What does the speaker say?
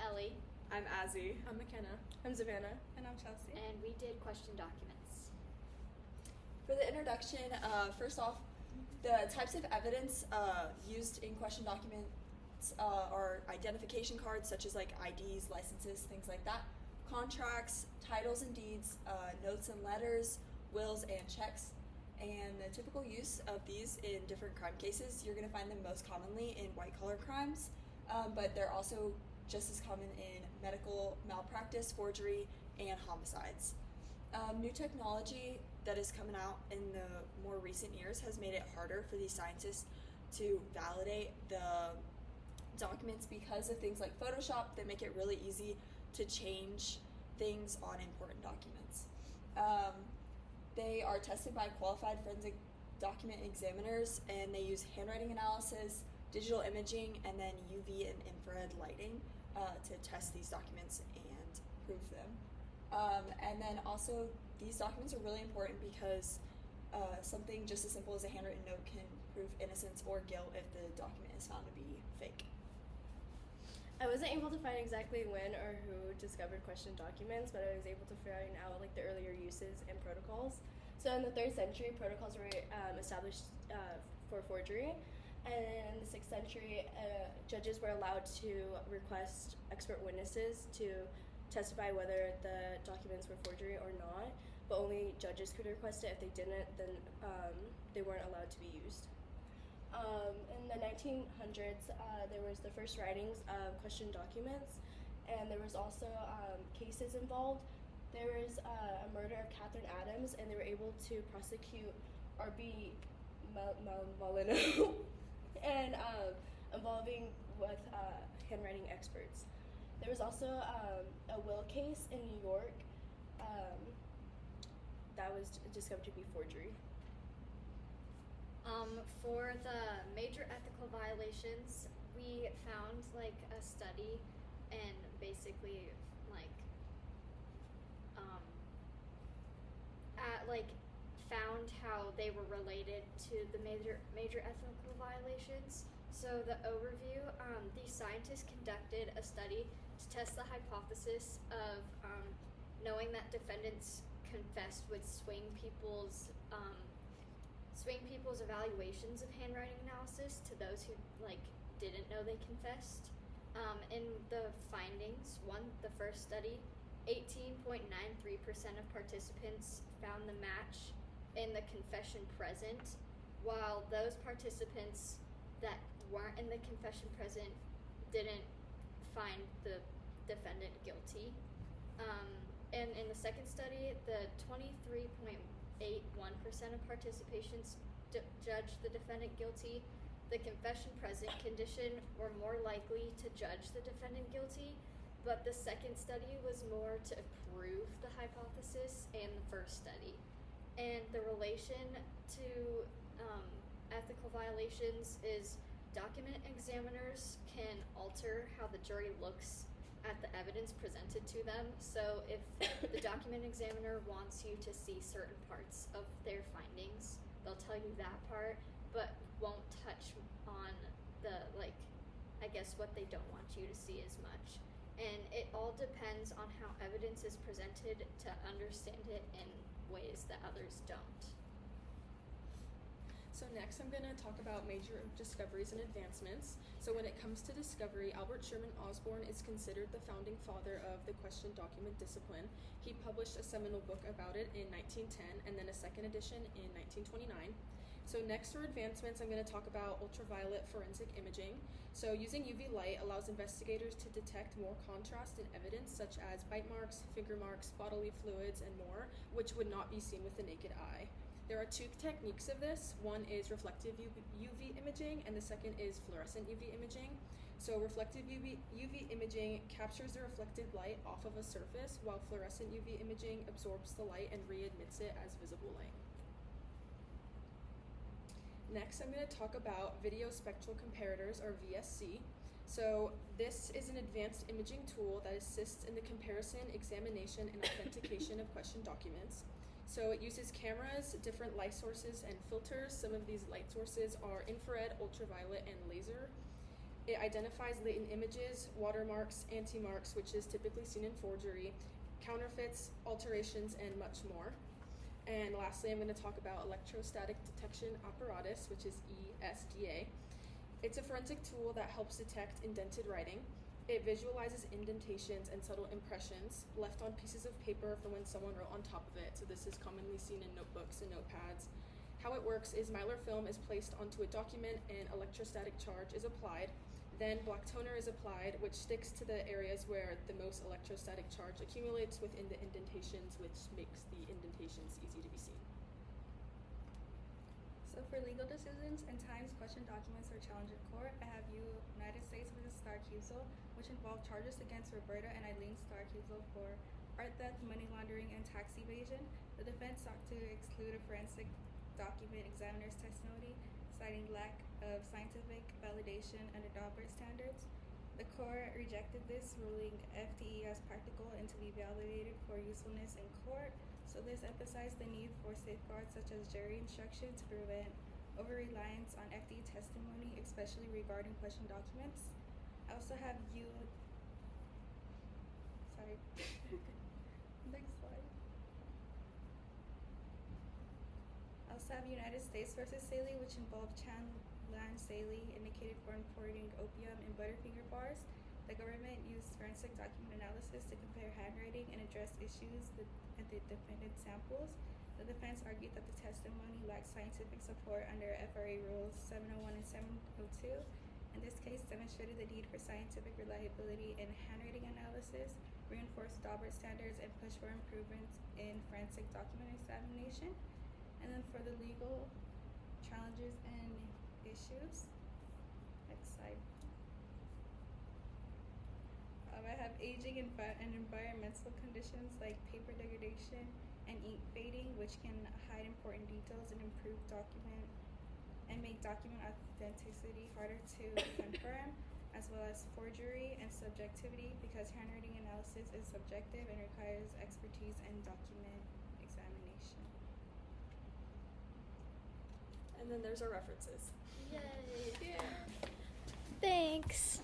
Ellie. I'm Azzy. I'm McKenna. I'm Savannah. And I'm Chelsea. And we did question documents. For the introduction, first off, the types of evidence used in question documents are identification cards, such as like IDs, licenses, things like that, contracts, titles and deeds, notes and letters, wills and checks. And the typical use of these in different crime cases, you're going to find them most commonly in white-collar crimes, but they're also just as common in medical malpractice, forgery, and homicides. New technology that is coming out in the more recent years has made it harder for these scientists to validate the documents because of things like Photoshop that make it really easy to change things on important documents. They are tested by qualified forensic document examiners, and they use handwriting analysis, digital imaging, and then UV and infrared lighting to test these documents and prove them. And then also, these documents are really important because something just as simple as a handwritten note can prove innocence or guilt if the document is found to be fake. I wasn't able to find exactly when or who discovered question documents, but I was able to find out like the earlier uses and protocols. So in the 3rd century, protocols were established for forgery, and in the 6th century, judges were allowed to request expert witnesses to testify whether the documents were forgery or not, but only judges could request it. If they didn't, then they weren't allowed to be used. In the 1900s, there was the first writings of question documents, and there was also cases involved. There was a murder of Catherine Adams, and they were able to prosecute R.B. Molyneux, and involving with handwriting experts. There was also a will case in New York that was discovered to be forgery. For the major ethical violations, we found like a study and basically found how they were related to the major ethical violations. So the overview, these scientists conducted a study to test the hypothesis of knowing that defendants confessed would swing people's evaluations of handwriting analysis to those who didn't know they confessed. In the findings, the first study, 18.93% of participants found the match in the confession present, while those participants that weren't in the confession present didn't find the defendant guilty. And in the second study, the 23.81% of participants judged the defendant guilty. The confession present condition were more likely to judge the defendant guilty, but the second study was more to prove the hypothesis and the first study. And the relation to ethical violations is document examiners can alter how the jury looks at the evidence presented to them. So if the document examiner wants you to see certain parts of their findings, they'll tell you that part, but won't touch on the, what they don't want you to see as much. And it all depends on how evidence is presented to understand it in ways that others don't. So next I'm going to talk about major discoveries and advancements. So when it comes to discovery, Albert Sherman Osborne is considered the founding father of the question document discipline. He published a seminal book about it in 1910 and then a second edition in 1929. So next for advancements, I'm going to talk about ultraviolet forensic imaging. So using UV light allows investigators to detect more contrast in evidence such as bite marks, finger marks, bodily fluids, and more, which would not be seen with the naked eye. There are 2 techniques of this. One is reflective UV imaging, and the second is fluorescent UV imaging. So reflective UV imaging captures the reflected light off of a surface, while fluorescent UV imaging absorbs the light and re-admits it as visible light. Next, I'm going to talk about video spectral comparators, or VSC. So this is an advanced imaging tool that assists in the comparison, examination, and authentication of question documents. So it uses cameras, different light sources, and filters. Some of these light sources are infrared, ultraviolet, and laser. It identifies latent images, watermarks, anti-marks, which is typically seen in forgery, counterfeits, alterations, and much more. And lastly, I'm going to talk about electrostatic detection apparatus, which is ESDA. It's a forensic tool that helps detect indented writing. It visualizes indentations and subtle impressions left on pieces of paper from when someone wrote on top of it. So this is commonly seen in notebooks and notepads. How it works is mylar film is placed onto a document and electrostatic charge is applied. Then black toner is applied, which sticks to the areas where the most electrostatic charge accumulates within the indentations, which makes the indentations easy to be seen. So for legal decisions and times question documents are challenged in court, I have United States v. Starr-Cusel, which involved charges against Roberta and Eileen Starr-Cusel for art theft, money laundering, and tax evasion. The defense sought to exclude a forensic document examiner's testimony, citing lack of scientific validation under Daubert standards. The court rejected this, ruling FDE as practical and to be validated for usefulness in court. So this emphasized the need for safeguards such as jury instruction to prevent over-reliance on FDE testimony, especially regarding question documents. I also have Next slide. I also have United States versus Saley, which involved Chan Lan Saley, indicated for importing opium in Butterfinger bars. The government used forensic document analysis to compare handwriting and address issues at the defendant's samples. The defense argued that the testimony lacked scientific support under FRA Rules 701 and 702. In this case, demonstrated the need for scientific reliability in handwriting analysis, reinforced Daubert standards, and pushed for improvements in forensic document examination. And then for the legal challenges and issues, next slide. I have aging and environmental conditions like paper degradation and ink fading, which can hide important details and improve document and make document authenticity harder to confirm, as well as forgery and subjectivity, because handwriting analysis is subjective and requires expertise in document examination. And then there's our references. Yay! Yeah. Thanks.